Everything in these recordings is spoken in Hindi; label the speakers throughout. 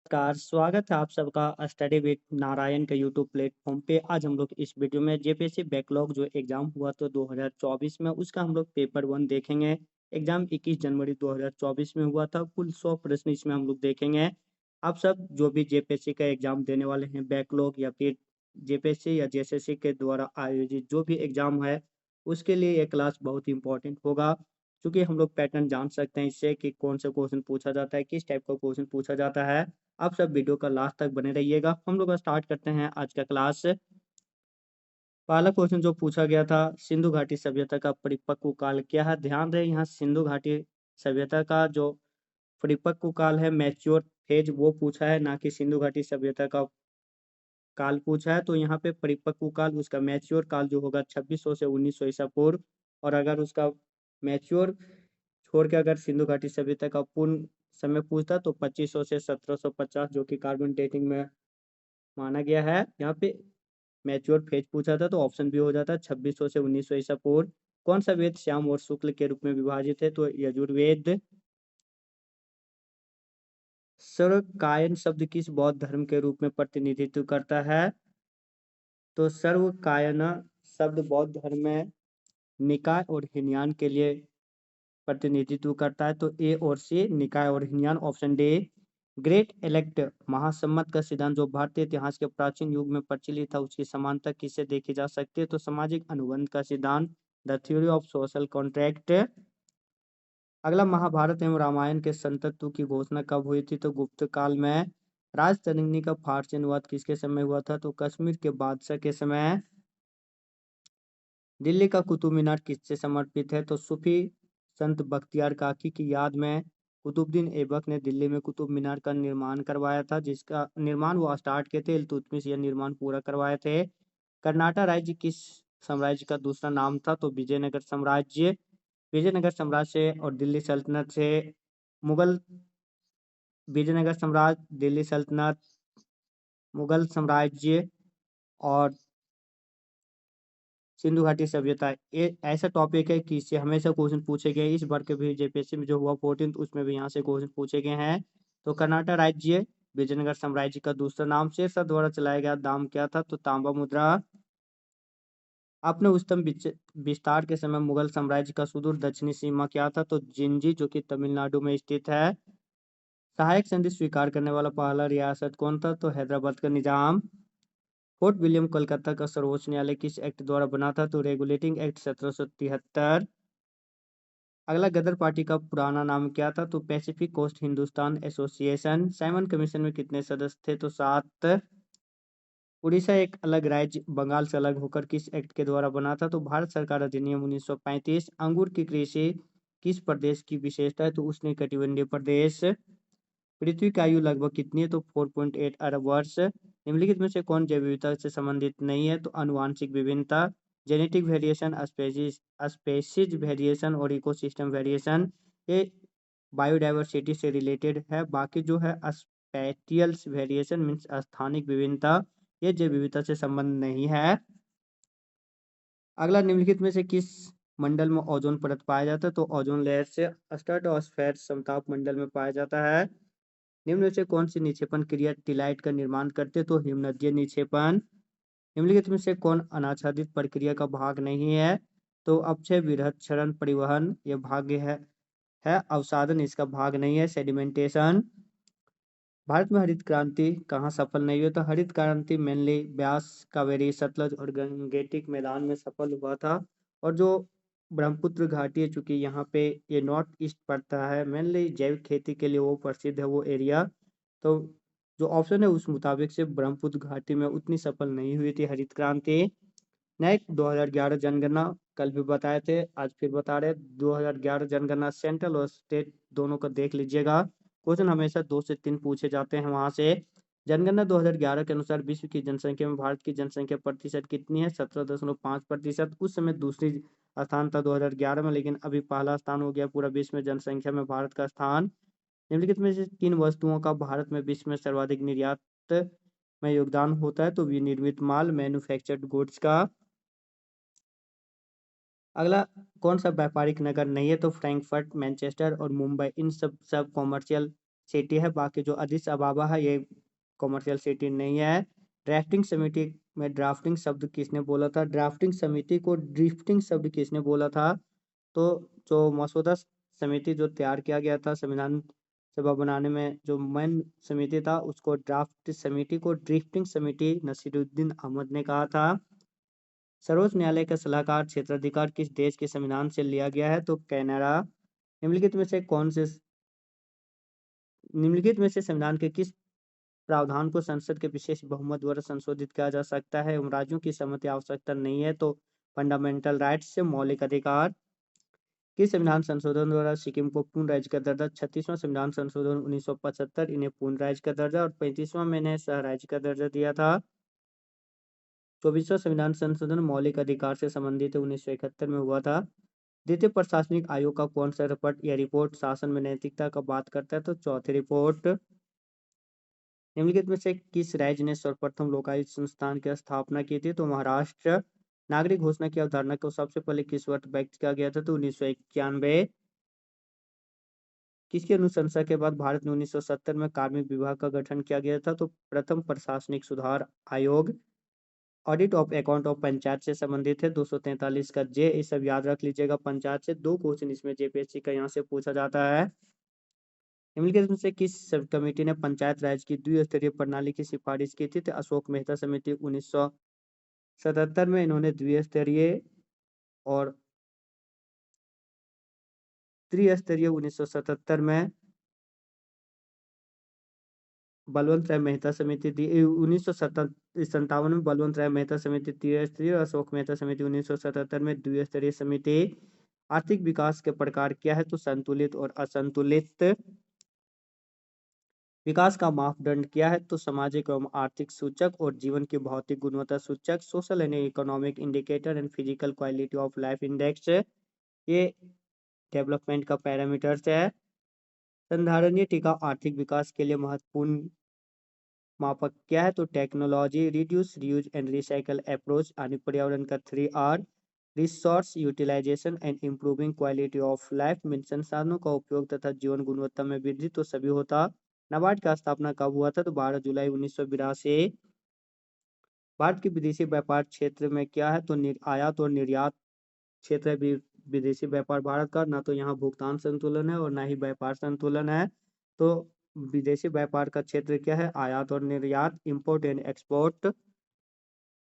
Speaker 1: नमस्कार, स्वागत है आप सबका स्टडी विद नारायण के यूट्यूब प्लेटफॉर्म पे। आज हम लोग इस वीडियो में जेपीएससी बैकलॉग जो एग्जाम हुआ था 2024 में, उसका हम लोग पेपर वन देखेंगे। एग्जाम 21 जनवरी 2024 में हुआ था। कुल 100 प्रश्न इसमें हम लोग देखेंगे। आप सब जो भी जेपीएससी का एग्जाम देने वाले हैं, बैकलॉग या फिर जेपीएससी या जेएसएससी के द्वारा आयोजित जो भी एग्जाम है, उसके लिए ये क्लास बहुत इंपॉर्टेंट होगा। क्योंकि हम लोग पैटर्न जान सकते हैं इससे कि कौन सा क्वेश्चन पूछा जाता है, किस टाइप का क्वेश्चन पूछा जाता है। आप सब वीडियो का लास्ट तक बने रहिएगा। हम लोग स्टार्ट करते हैं आज का क्लास। पहला क्वेश्चन जो पूछा गया था, सिंधु घाटी सभ्यता का परिपक्व काल क्या है। ध्यान रहे, यहाँ सिंधु घाटी सभ्यता का जो परिपक्व काल है, मैच्योर फेज, वो पूछा है, ना कि सिंधु घाटी सभ्यता का काल पूछा है। तो यहाँ पे परिपक्व काल, उसका मैच्योर काल जो होगा 2600 से 1900 ईसा पूर्व। और अगर उसका मैच्योर छोड़ के अगर सिंधु घाटी सभ्यता का पूर्ण समय पूछता तो 2500 से 1750, जो कि कार्बन डेटिंग में माना गया है। यहाँ पे मैच्योर फेज पूछा था तो ऑप्शन बी हो जाता 2600 से 1900 ईसा पूर्व। कौन सा वेद श्याम और शुक्ल के रूप में विभाजित है, तो यजुर्वेद। सर्वकायन शब्द किस बौद्ध धर्म के रूप में प्रतिनिधित्व करता है, तो सर्वकायन शब्द बौद्ध धर्म में निकाय और हीनयान के लिए प्रतिनिधित्व करता है। तो ए और सी, निकाय और Hinayana, option D. Great elect Mahasammata का सिद्धांत जो भारतीय इतिहास के प्राचीन युग में प्रचलित था, उसकी समानता किससे देखी जा सकती है, तो सामाजिक अनुबंध का सिद्धांत, the theory of social contract. अगला, महाभारत एवं रामायण के संतत्व की घोषणा कब हुई थी, तो गुप्त काल में। राजतरंगिणी का फारसी अनुवाद किसके समय हुआ था, तो कश्मीर के बादशाह के समय। दिल्ली का कुतुब मीनार किससे समर्पित है, तो सूफी संत बख्तियार काकी की याद में कुतुबुद्दीन ऐबक ने दिल्ली में कुतुब मीनार का निर्माण करवाया था, जिसका निर्माण वो स्टार्ट किए थे, इल्तुतमिश यह निर्माण पूरा करवाए थे। कर्नाटक राज्य किस साम्राज्य का दूसरा नाम था, तो विजयनगर साम्राज्य। विजयनगर साम्राज्य से और दिल्ली सल्तनत से मुगल, विजयनगर साम्राज्य, दिल्ली सल्तनत, मुगल साम्राज्य और सिंधु घाटी सभ्यता, ये ऐसा टॉपिक है कि इससे हमेशा क्वेश्चन पूछे गए। इस बार के भी जेपीएससी में जो हुआ 14th, उसमें भी यहाँ से क्वेश्चन पूछे गए हैं। तो कर्नाटक राज्य विजयनगर साम्राज्य का दूसरा नाम शेरशाह द्वारा चलाया गया दाम क्या था, तो तांबा मुद्रा। अपने उच्चतम विस्तार के समय मुगल साम्राज्य का सुदूर दक्षिणी सीमा क्या था, तो जिंजी, जो कि तमिलनाडु में स्थित है। सहायक संधि स्वीकार करने वाला पहला रियासत कौन था, तो हैदराबाद का निजाम। फोर्ट विलियम कोलकाता का सर्वोच्च न्यायालय किस एक्ट द्वारा बना था, तो रेगुलेटिंग एक्ट 1773। अगला, गदर पार्टी का पुराना नाम क्या था, तो Pacific Coast Hindustan Association. Simon Commission में कितने सदस्य थे, तो 7। उड़ीसा एक अलग राज्य बंगाल से अलग होकर किस एक्ट के द्वारा बना था, तो भारत सरकार अधिनियम 1935। अंगूर की कृषि किस प्रदेश की विशेषता है, तो उष्णकटिबंधीय प्रदेश। पृथ्वी की आयु लगभग कितनी है, तो 4.8 अरब वर्ष। निम्नलिखित में से कौन जैव विविधता से संबंधित नहीं है, तो आनुवांशिक विभिन्नता। जेनेटिक वेरिएशन, स्पेसीज वेरिएशन और इकोसिस्टम वेरिएशन, ये बायोडाइवर्सिटी से रिलेटेड है। बाकी जो है स्पेटियल वेरिएशन मीन्स स्थानिक विभिन्नता, ये जैव विविधता से संबंध नहीं है। अगला, निम्नलिखित में से किस मंडल में ओजोन परत पाया जाता है, तो ओजोन लेयर से स्ट्रेटोस्फेयर समताप मंडल में पाया जाता है। निम्न में से कौन सी निक्षेपण क्रिया टिलाइट का निर्माण करते, तो हिमनदीय निक्षेपण। निम्नलिखित में से कौन अनाच्छादित प्रक्रिया का भाग नहीं है, तो अपक्षय, वृहत क्षरण, परिवहन, यह भाग्य है अवसादन इसका भाग नहीं है, सेडिमेंटेशन। भारत में हरित क्रांति कहाँ सफल नहीं हुई, तो हरित क्रांति मेनली ब्यास, कावेरी, सतलज और गंगेटिक मैदान में सफल हुआ था। और जो ब्रह्मपुत्र घाटी है, चूंकि यहाँ पे ये नॉर्थ ईस्ट पड़ता है, मेनली जैविक खेती के लिए वो प्रसिद्ध है वो एरिया। तो जो ऑप्शन है उस मुताबिक से ब्रह्मपुत्र घाटी में उतनी सफल नहीं हुई थी हरित क्रांति। नेक्स्ट, 2011 जनगणना, कल भी बताए थे, आज फिर बता रहे। 2011 जनगणना सेंट्रल और स्टेट दोनों का देख लीजिएगा। क्वेश्चन हमेशा 2 से 3 पूछे जाते हैं वहां से। जनगणना 2011 के अनुसार विश्व की जनसंख्या में भारत की जनसंख्या प्रतिशत कितनी है, 17.5%। उस समय दूसरी स्थान था 2011 में, लेकिन अभी पहला स्थान हो गया पूरा विश्व में जनसंख्या में भारत का स्थान। निम्नलिखित में से किन वस्तुओं का भारत में विश्व में सर्वाधिक निर्यात में योगदान होता है, तो विनिर्मित माल, मैन्युफैक्चर्ड गुड्स का। अगला, कौन सा व्यापारिक नगर नहीं है, तो फ्रैंकफर्ट, मैनचेस्टर और मुंबई, इन सब सब कॉमर्शियल सिटी है, बाकी जो अदिस अबाबा है ये कॉमर्शियल सिटी नहीं है। ड्राफ्टिंग समिति में ड्राफ्टिंग शब्द किसने बोला था? ड्राफ्टिंग समिति को ड्रिफ्टिंग शब्द किसने बोला था? तो जो मसौदा समिति जो तैयार किया गया था संविधान सभा बनाने में, जो मेन समिति था उसको ड्राफ्ट समिति को ड्रिफ्टिंग समिति नसीरुद्दीन अहमद ने कहा था। सर्वोच्च न्यायालय का सलाहकार क्षेत्राधिकार किस देश के संविधान से लिया गया है? तो कनाडा। निम्नलिखित में से संविधान के किस प्रावधान को संसद के विशेष बहुमत द्वारा संशोधित किया जा सकता है? राज्यों की सहमति आवश्यकता नहीं है। तो फंडामेंटल राइट्स से मौलिक अधिकार। किस संविधान संशोधन द्वारा सिक्किम को पूर्ण राज्य का दर्जा? 36वां संविधान संशोधन 1975 इन्हें पूर्ण राज्य का दर्जा और 35वां में इन्हें सह राज्य का दर्जा दिया था। 24वां संविधान संशोधन मौलिक अधिकार से संबंधित 1971 में हुआ था। द्वितीय प्रशासनिक आयोग का कौन सा रिपोर्ट यह रिपोर्ट शासन में नैतिकता का बात करता है? तो चौथी रिपोर्ट। निम्नलिखित में से किस राज्य ने सर्वप्रथम लोकायुक्त संस्थान की स्थापना की थी? तो महाराष्ट्र। नागरिक घोषणा की अवधारणा को सबसे पहले किस वर्ष व्यक्त किया गया था? तो 1991। किसकी अनुशंसा के बाद भारत में 1970 में कार्मिक विभाग का गठन किया गया था? तो प्रथम प्रशासनिक सुधार आयोग। Audit of account of panchayat से संबंधित है 243 का जे। ये सब याद रख लीजिएगा। पंचायत से 2 क्वेश्चन इसमें जेपीएससी का यहाँ से पूछा जाता है। निम्नलिखित में से किस सब कमेटी ने पंचायत राज की द्विस्तरीय प्रणाली की सिफारिश की थी? तो अशोक मेहता समिति 1977 में इन्होंने द्विस्तरीय और त्रिस्तरीय 1977 में बलवंत राय मेहता समिति थी। 1957 में बलवंत राय मेहता समिति त्रिस्तरीय और अशोक मेहता समिति 1977 में द्विस्तरीय समिति। आर्थिक विकास के प्रकार क्या है? तो संतुलित और असंतुलित। विकास का मापदंड क्या है? तो सामाजिक एवं आर्थिक सूचक और जीवन की भौतिक गुणवत्ता सूचक। Social and economic indicator and physical quality of life index ये डेवलपमेंट का पैरामीटर्स है। संधारणीय टीका आर्थिक विकास के लिए महत्वपूर्ण मापक क्या है? तो technology, reduce, reuse and recycle approach यानी पर्यावरण का 3R। Resource utilisation and improving quality of life mean संसाधनों का उपयोग तथा जीवन गुणवत्ता में वृद्धि तो सभी होता। नाबार्ड का स्थापना कब हुआ था? तो 12 जुलाई 1982। भारत के विदेशी व्यापार क्षेत्र में क्या है? तो आयात और निर्यात क्षेत्र है विदेशी व्यापार भारत का। ना तो यहाँ भुगतान संतुलन है और ना ही व्यापार संतुलन है। तो विदेशी व्यापार का क्षेत्र क्या है? आयात और निर्यात, इंपोर्ट एंड एक्सपोर्ट।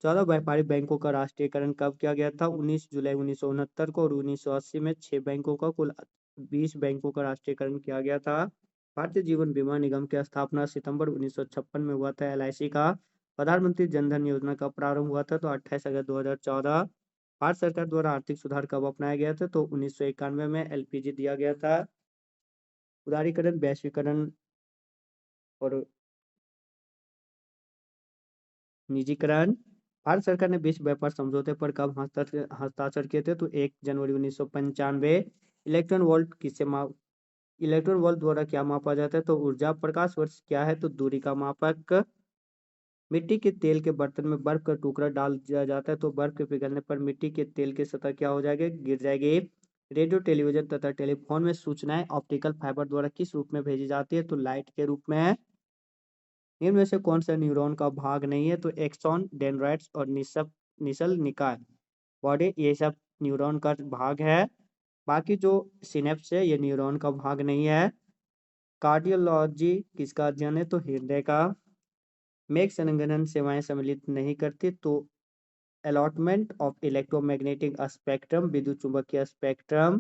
Speaker 1: 14 व्यापारिक बैंकों का राष्ट्रीयकरण कब किया गया था? 19 जुलाई 1969 को। और 1980 में 6 बैंकों का कुल 20 बैंकों का राष्ट्रीयकरण किया गया था। भारतीय जीवन बीमा निगम की स्थापना सितंबर 1956 में हुआ था। LIC का प्रधानमंत्री जनधन योजना का प्रारंभ हुआ था तो 28 अगस्त 2014। भारत सरकार द्वारा आर्थिक सुधार कब अपनाया गया था? तो 1991 में LPG दिया गया था। उदारीकरण, वैश्वीकरण और निजीकरण। भारत सरकार ने विश्व व्यापार समझौते पर कब हस्ताक्षर किए थे? तो 1 जनवरी 1995। इलेक्ट्रॉन वोल्ट इलेक्ट्रॉन वोल्ट द्वारा क्या मापा जाता है? तो ऊर्जा। प्रकाश वर्ष क्या है? तो दूरी का मापक। मिट्टी के तेल के बर्तन में बर्फ का टुकड़ा डाल दिया जाता है तो बर्फ के पिघलने पर मिट्टी के तेल की सतह क्या हो जाएगी? गिर जाएगी। रेडियो, टेलीविजन तथा टेलीफोन में सूचनाएं ऑप्टिकल फाइबर द्वारा किस रूप में भेजी जाती है? तो लाइट के रूप में। निम्न में से कौन सा न्यूरॉन का भाग नहीं है? तो एक्सॉन, डेंड्राइट्स और निसल निकाय बॉडी ये सब न्यूरॉन का भाग है। बाकी जो सिनेप्स है ये न्यूरॉन का भाग नहीं है। कार्डियोलॉजी किसका अध्ययन है? तो हृदय का। मेघ संगणन सेवाएं सम्मिलित नहीं करती तो अलॉटमेंट ऑफ इलेक्ट्रोमैग्नेटिक स्पेक्ट्रम, विद्युत चुंबकीय स्पेक्ट्रम।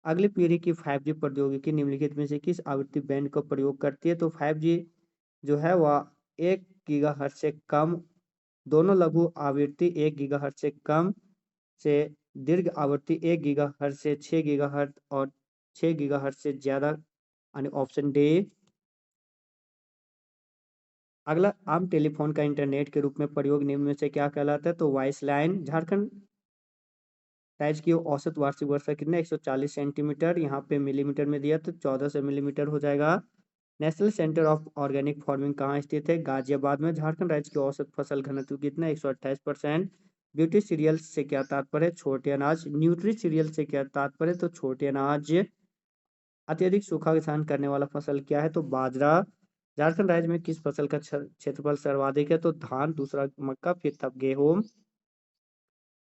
Speaker 1: अगली पीढ़ी की 5G प्रौद्योगिकी निम्नलिखित में से किस आवृत्ति बैंड का प्रयोग करती है? तो 5G जो है वह 1 गीगाहर्ट्ज से कम, दोनों लघु आवृत्ति 1 गीगाहर्ट्ज से कम से दीर्घ आवृत्ति 1 गीगाहर्ट्ज से 6 गीगाहर्ट्ज और 6 गीगाहर्ट्ज से ज्यादा यानी ऑप्शन डी। अगला, आम टेलीफोन का इंटरनेट के रूप में प्रयोग निम्न में से क्या कहलाता है? तो वॉइस लाइन। झारखंड राज्य की औसत वार्षिक वर्षा कितना? 140 सेंटीमीटर। यहाँ पे मिलीमीटर में दिया तो 1400 मिलीमीटर हो जाएगा। National centre of organic farming कहाँ स्थित है? गाजियाबाद में। झारखंड राज्य की औसत फसल घनत्व कितना? 128%। ब्यूटी सीरियल से क्या तात्पर्य है? छोटे अनाज। न्यूट्री सीरियल से क्या तात्पर्य है? तो छोटे अनाज। अत्यधिक सूखा सहन करने वाला फसल क्या है? तो बाजरा। झारखंड राज्य में किस फसल का क्षेत्रफल सर्वाधिक है? तो धान, दूसरा मक्का, फिर तब गेहूं।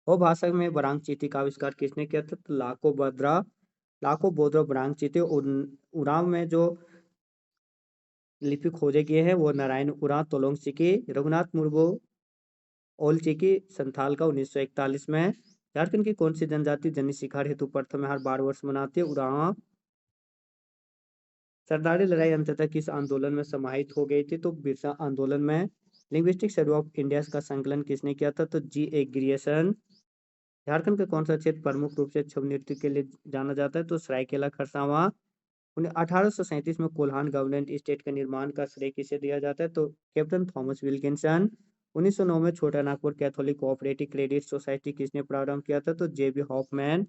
Speaker 1: और भाषा में बरांग चीटी का आविष्कार किसने किया था? तो लाको बोद्रा बरांग चीटी। उरांव में जो लिपि खोजे गए हैं वो नारायण उरांव, तोलोंग सिकी, रघुनाथ मुर्मू, ओलचिकी संथाल का 1941 में है। झारखंड की कौन सी जनजाति जन्नी शिकार हेतु प्रथम हर 12 वर्ष मनाती है? उरांव। सरदारी लड़ाई अंततः किस आंदोलन में समाहित हो गई थी? तो बिरसा आंदोलन में। लिंग्विस्टिक सर्वे ऑफ इंडिया का संकलन किसने किया था? तो जी ए ग्रियर्सन। झारखंड का कौन सा क्षेत्र प्रमुख रूप से छऊ नृत्य के लिए जाना जाता है? तो सरायकेला खरसावां। 1837 में कोल्हान गवर्नमेंट स्टेट के निर्माण का श्रेय किसे दिया जाता है? तो कैप्टन थॉमस विल्किंसन। 1909 में छोटा Nagpur Catholic cooperative credit society किसने प्रारंभ किया था? तो जेबी हॉफमैन।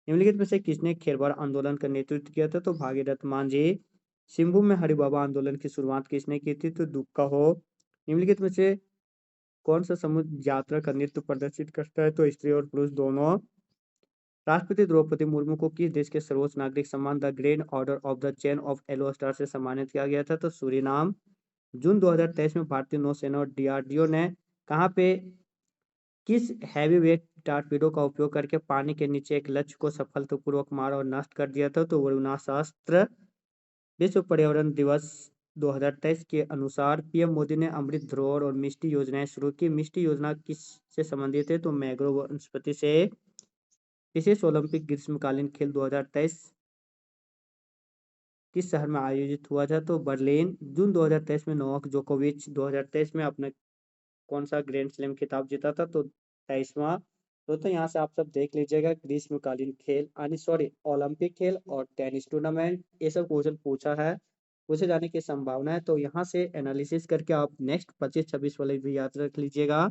Speaker 1: निम्नलिखित में से किसने खेरवाड़ आंदोलन का नेतृत्व किया था? तो भागीरथ मांझी। सिंहभूम में हरिबाबा आंदोलन की शुरुआत किसने की थी? तो दुक्का हो। निम्नलिखित में से कौन सा समुद्र यात्रा का नृत्य प्रदर्शित करता है? तो स्त्री और पुरुष दोनों। राष्ट्रपति द्रौपदी मुर्मू को किस देश के सर्वोच्च नागरिक सम्मान the grand order of the chain of yellow star से सम्मानित किया गया था? तो सूरीनाम। जून 2023 में भारतीय नौसेना और डीआरडीओ ने कहाँ पे किस हैवीवेट टारपीडो का उपयोग करके पानी के नीचे एक लक्ष्य को सफलतापूर्वक मारा और नष्ट कर दिया था? तो वरुणास्त्र। विश्व पर्यावरण दिवस 2023 के अनुसार पीएम मोदी ने अमृत धरोहर और मिष्टी योजनाएं शुरू की। मिष्टी योजना किससे संबंधित है? तो मैंग्रोव वनस्पति से। विशेष ओलंपिक ग्रीष्मकालीन खेल 2023 किस शहर में आयोजित हुआ था? तो बर्लिन। जून 2023 में नोवाक जोकोविच 2023 में अपने कौन सा ग्रैंड स्लैम खिताब जीता था? तो 23वां। तो यहाँ से आप सब देख लीजिएगा ग्रीष्मकालीन खेल यानी सॉरी ओलंपिक खेल और टेनिस टूर्नामेंट ये सब क्वेश्चन पूछा है, पूछे जाने की संभावना है। तो यहाँ से एनालिसिस करके आप नेक्स्ट 25-26 वाले भी याद रख लीजिएगा।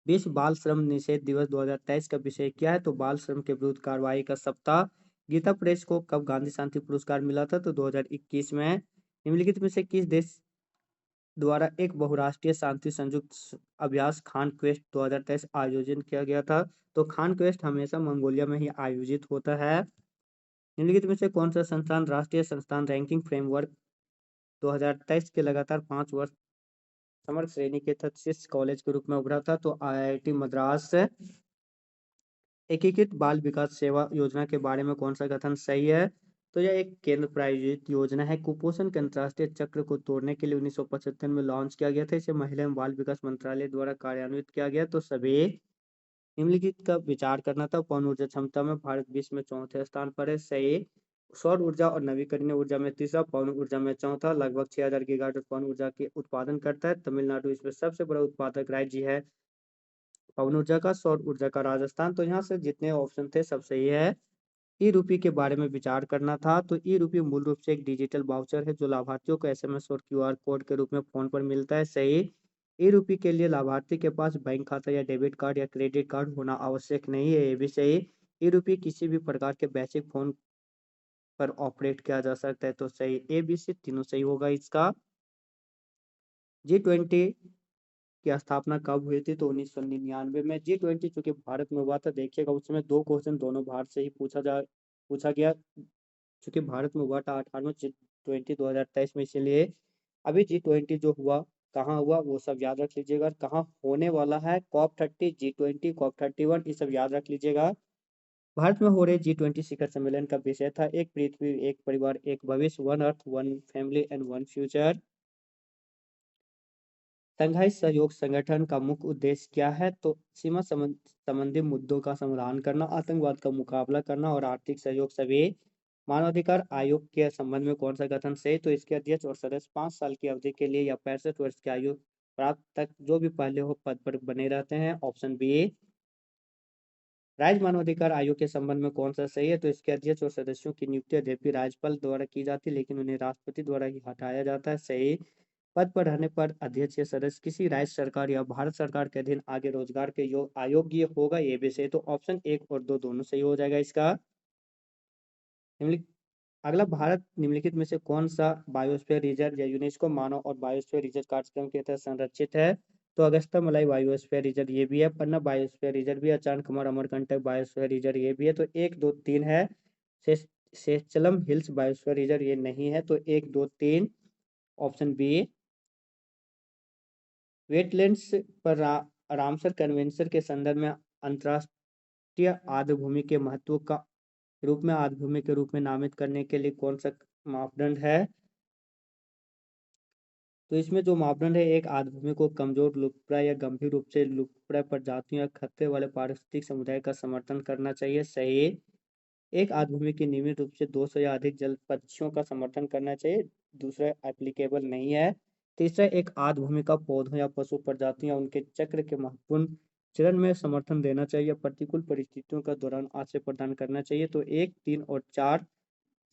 Speaker 1: विश्व बाल श्रम निषेध दिवस 2023 का विषय क्या है? तो बाल श्रम के विरुद्ध कार्रवाई का सप्ताह। गीता प्रेस को कब गांधी शांति पुरस्कार मिला था? तो 2021 में। निम्नलिखित में से किस देश द्वारा एक बहुराष्ट्रीय शांति संयुक्त अभ्यास खान क्वेस्ट 2023 आयोजन किया गया था? तो खान क्वेस्ट हमेशा मंगोलिया में ही आयोजित होता है। निम्नलिखित में से कौन सा संस्थान राष्ट्रीय संस्थान रैंकिंग फ्रेमवर्क 2023 के लगातार 5 वर्ष समर श्रेणी के तहत शीर्ष कॉलेज के रूप में उभरा था? तो आईआईटी मद्रास। एकीकृत बाल विकास सेवा योजना के बारे में कौन सा कथन सही है? तो यह एक केंद्र प्रायोजित योजना है। कुपोषण के अंतर्राष्ट्रीय चक्र को तोड़ने के लिए 1975 में लॉन्च किया गया था। इसे महिला एवं बाल विकास मंत्रालय द्वारा कार्यान्वित किया गया। तो सभी निम्नलिखित का विचार करना था। पवन ऊर्जा क्षमता में भारत विश्व में चौथे स्थान पर है। सही। सौर ऊर्जा और नवीकरणीय ऊर्जा में तीसरा, पवन ऊर्जा में चौथा। लगभग 6000 गीगावाट पवन ऊर्जा के उत्पादन करता है। तमिलनाडु इसमें सबसे बड़ा उत्पादक राज्य है पवन ऊर्जा का। सौर ऊर्जा का राजस्थान। तो यहाँ से जितने ऑप्शन थे सब सही है। ई रूपी के बारे में विचार करना था। तो ई रूपी मूल रूप से एक डिजिटल वाउचर है जो लाभार्थियों को एसएमएस और क्यूआर कोड के रूप में फोन पर मिलता है। सही। ई रूपी के लिए लाभार्थी के पास बैंक खाता या डेबिट कार्ड या क्रेडिट कार्ड होना आवश्यक नहीं है, ये भी सही। ई रूपी किसी भी प्रकार के बेसिक फोन पर ऑपरेट किया जा सकता है, तो सही। ए बी सी तीनों सही होगा इसका। G20 की स्थापना कब हुई थी? तो 1999 में। G20 चूंकि भारत में हुआ था, देखिएगा उसमें दो क्वेश्चन दोनों भारत से ही पूछा गया। चूंकि भारत में हुआ था 18वें G20 2023 में, इसीलिए अभी G20 जो हुआ कहाँ हुआ वो सब याद रख लीजिएगा। कहाँ होने वाला है? COP30, G20, COP31 ये सब याद रख लीजिएगा। भारत में हो रहे G20 शिखर सम्मेलन का विषय था एक पृथ्वी, एक परिवार, एक भविष्य, one earth, one family and one future. Shanghai सहयोग संगठन का मुख्य उद्देश्य क्या है? तो सीमा संबंधी मुद्दों का समाधान करना, आतंकवाद का मुकाबला करना और आर्थिक सहयोग। सभी मानवाधिकार आयोग के संबंध में कौन सा गठन सही? तो इसके अध्यक्ष और सदस्य 5 साल की अवधि के लिए या 65 वर्ष की आयु प्राप्त तक जो भी पहले हो पद पर बने रहते हैं। Option B. राज्य मानवाधिकार आयोग के संबंध में कौन सा सही है? तो इसके अध्यक्ष और सदस्यों की नियुक्ति यद्यपि राज्यपाल द्वारा की जाती है लेकिन उन्हें राष्ट्रपति द्वारा ही हटाया जाता है। सही। पद पर रहने पर अध्यक्ष या सदस्य किसी राज्य सरकार या भारत सरकार के अधीन आगे रोजगार के अयोग्य होगा, ये भी सही। तो ऑप्शन 1 और 2 दोनों सही हो जाएगा इसका। निम्नलिखित अगला, भारत निम्नलिखित में से कौन सा बायोस्फीयर रिजर्व या यूनेस्को मानव और बायोस्फीयर रिजर्व कार्यक्रम के तहत संरक्षित है? तो अगस्ता मलाई बायोस्फीयर रिजर्व ये भी है, पन्ना बायोस्फीयर रिजर्व भी है, चांद कमर अमरकंटक बायोस्फीयर रिजर्व ये भी है। तो 1 2 3 है, शेष सेचलम हिल्स बायोस्फीयर रिजर्व ये नहीं है, तो 1 2 3 ऑप्शन बी। वेटलैंड्स पर रामसर कन्वेंशन के संदर्भ में अंतर्राष्ट्रीय आर्द्रभूमि के महत्व का रूप में आर्द्रभूमि के रूप में नामित करने के लिए कौन सा मापदंड है? तो इसमें जो मापदंड है, एक आर्द्रभूमि को कमजोर, लुप्तप्राय या गंभीर रूप से लुप्तप्राय प्रजातियों या खतरे वाले पारिस्थितिक समुदाय का समर्थन करना चाहिए, सही। एक आर्द्रभूमि की नियमित रूप से 200 या अधिक जल पक्षियों का समर्थन करना चाहिए, दूसरा एप्लीकेबल नहीं है। तीसरा, एक आर्द्रभूमि का पौधों या पशु प्रजातियों या उनके चक्र के महत्वपूर्ण चरण में समर्थन देना चाहिए, प्रतिकूल परिस्थितियों का दौरान आश्रय प्रदान करना चाहिए, तो 1 3 और 4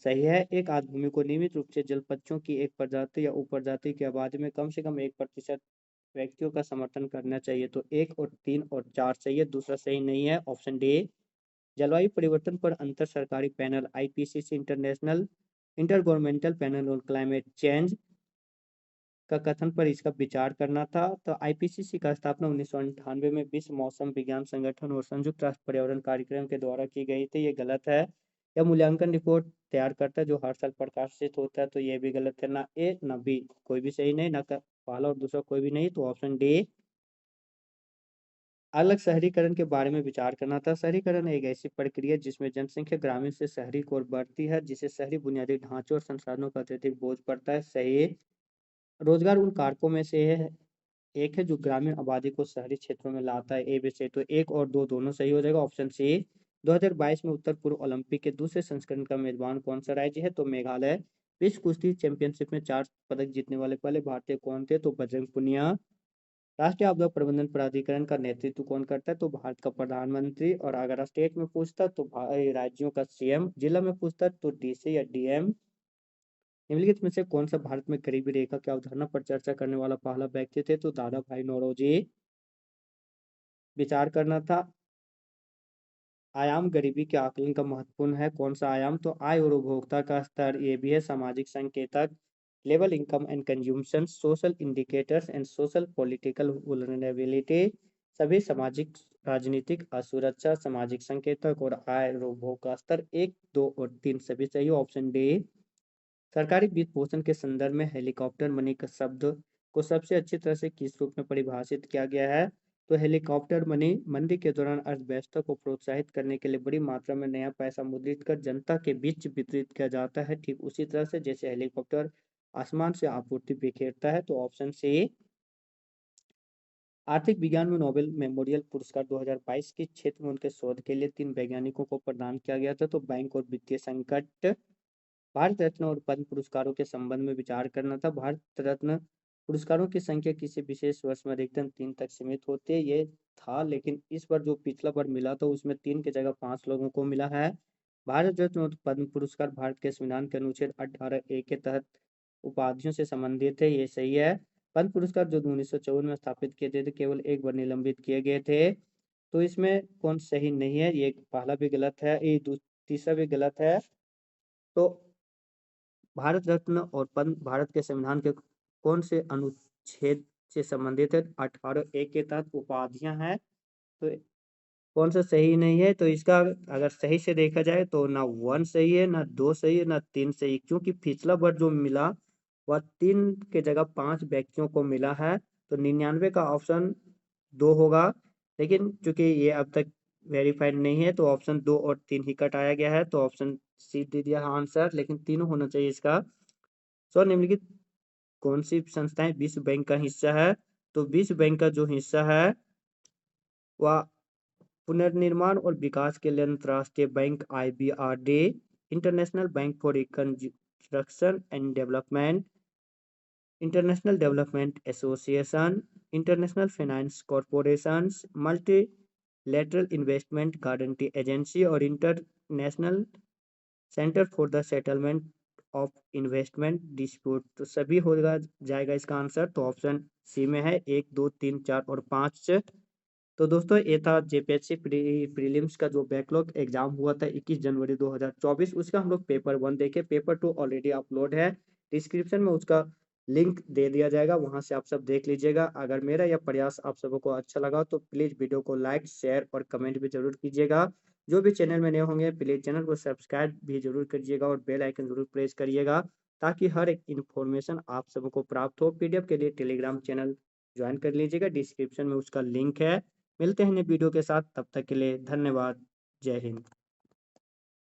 Speaker 1: सही है। एक आर्द्रभूमि को नियमित रूप से जल पक्षियों की एक प्रजाति या उपप्रजाति की आबादी में कम से कम 1% व्यक्तियों का समर्थन करना चाहिए, तो 1 और 3 और 4 सही है, दूसरा सही नहीं है, ऑप्शन डी। जलवायु परिवर्तन पर अंतर सरकारी panel IPCC international inter governmental panel on climate change का कथन पर इसका विचार करना था। तो आईपीसीसी का स्थापना 1998 में विश्व मौसम विज्ञान संगठन और संयुक्त राष्ट्र पर्यावरण कार्यक्रम के द्वारा की गई थी, ये गलत है। यह मूल्यांकन रिपोर्ट तैयार करता है जो हर साल प्रकाशित होता है, तो ये भी गलत है, ना ए ना बी, कोई भी सही नहीं, ना पहला और दूसरा कोई भी नहीं, तो ऑप्शन डी। अलग शहरीकरण के बारे में विचार करना था। शहरीकरण एक ऐसी प्रक्रिया जिसमें जनसंख्या ग्रामीण से शहरी की ओर बढ़ती है, जिससे शहरी बुनियादी ढांचे और संसाधनों का अत्यधिक बोझ पड़ता है, सही। रोजगार उन कारकों में से है एक है जो ग्रामीण आबादी को शहरी क्षेत्रों में लाता है, ए बी सी, तो 1 और 2 दोनों सही हो जाएगा, ऑप्शन सी। 2022 में उत्तर पूर्व ओलंपिक के दूसरे संस्करण का मेजबान कौन सा राज्य है? तो मेघालय। विश्व कुश्ती चैंपियनशिप में 4 पदक जीतने वाले पहले भारतीय कौन थे? तो बजरंग पुनिया। राष्ट्रीय आपदा प्रबंधन प्राधिकरण का नेतृत्व कौन करता है? तो भारत का प्रधानमंत्री। और अगर स्टेट में पूछता तो राज्यों का सीएम, जिला में पूछता तो डीसी या डीएम। निम्नलिखित में से कौन सा भारत में गरीबी रेखा की अवधारणा पर चर्चा करने वाला पहला व्यक्ति थे? तो दादा भाई नौरोजी। विचार करना था। आयाम गरीबी के आकलन का महत्वपूर्ण है, कौन सा आयाम? तो आय और उपभोक्ता का स्तर, ये भी है। सामाजिक संकेतक, level income and consumption, social indicators and social political vulnerability, सभी सामाजिक राजनीतिक असुरक्षा, सामाजिक संकेतक और आय और उपभोग का स्तर, 1 2 और 3 सभी सही, ऑप्शन डी। सरकारी वित्त पोषण के संदर्भ में हेलीकॉप्टर मनी का शब्द को सबसे अच्छी तरह से किस रूप में परिभाषित किया गया है? तो हेलीकॉप्टर मनी मंदी के दौरान अर्थव्यवस्था को प्रोत्साहित करने के लिए बड़ी मात्रा में नया पैसा मुद्रित कर जनता के बीच वितरित किया जाता है, ठीक उसी तरह से जैसे हेलीकॉप्टर आसमान से आपूर्ति बिखेरता है, तो ऑप्शन सी। आर्थिक विज्ञान में नोबेल मेमोरियल पुरस्कार 2022 के क्षेत्र में उनके शोध के लिए 3 वैज्ञानिकों को प्रदान किया गया था, तो बैंक और वित्तीय संकट। भारत रत्न और पद्म पुरस्कारों के संबंध में विचार करना था। भारत रत्न पुरस्कारों की संख्या किसी विशेष वर्ष में अधिकतम 3 तक सीमित होती है, ये था, लेकिन इस बार जो पिछला बार मिला था उसमें 3 की जगह 5 लोगों को मिला है। भारत रत्न और पद्म पुरस्कार भारत के संविधान के अनुच्छेद 18 ए के तहत उपाधियों से संबंधित है, ये सही है। पद्म पुरस्कार जो 1954 में स्थापित किए गए थे, केवल एक बार निलंबित किए गए थे, तो इसमें कौन सही नहीं है? ये पहला भी गलत है, ये तीसरा भी गलत है। तो भारत रत्न और पद्म भारत के संविधान के कौन से अनुच्छेद से संबंधित है? 18 ए के तहत उपाधियां हैं, तो कौन सा सही नहीं है? तो इसका अगर सही से देखा जाए तो ना 1 सही है, ना 2 सही है, ना 3 सही, क्योंकि पिछला बार जो मिला वह 3 के जगह 5 व्यक्तियों को मिला है, तो 99 का ऑप्शन 2 होगा, लेकिन चूंकि ये अब तक वेरीफाइड नहीं है तो ऑप्शन 2 और 3 ही कटाया गया है, तो ऑप्शन सी दे दिया आंसर, लेकिन तीनों होना चाहिए इसका। निम्नलिखित कौन सी संस्थाएं विश्व बैंक का हिस्सा है? तो विश्व बैंक का जो हिस्सा है वह पुनर्निर्माण और विकास के लिए अंतर्राष्ट्रीय bank IBRD, international bank for reconstruction and development, international development association, international finance corporation, multilateral investment guarantee agency और international centre for the settlement of investment dispute, तो सभी होगा जाएगा इसका आंसर, तो ऑप्शन सी में है 1 2 3 4 और 5। तो दोस्तों ये था जेपीएससी प्रीलिम्स का जो बैकलॉग एग्जाम हुआ था 21 जनवरी 2024, उसका हम लोग पेपर 1 देखे। पेपर 2 ऑलरेडी अपलोड है, डिस्क्रिप्शन में उसका लिंक दे दिया जाएगा, वहां से आप सब देख लीजिएगा। अगर मेरा यह प्रयास आप सबको अच्छा लगा तो प्लीज वीडियो को लाइक शेयर और कमेंट भी जरूर कीजिएगा। जो भी चैनल में नए होंगे प्लीज़ चैनल को सब्सक्राइब भी ज़रूर करिएगा और बेल आइकन ज़रूर प्रेस करिएगा, ताकि हर एक इन्फॉर्मेशन आप सबको प्राप्त हो। पीडीएफ के लिए टेलीग्राम चैनल जॉइन कर लीजिएगा, डिस्क्रिप्शन में उसका लिंक है। मिलते हैं नए वीडियो के साथ, तब तक के लिए धन्यवाद। जय हिंद।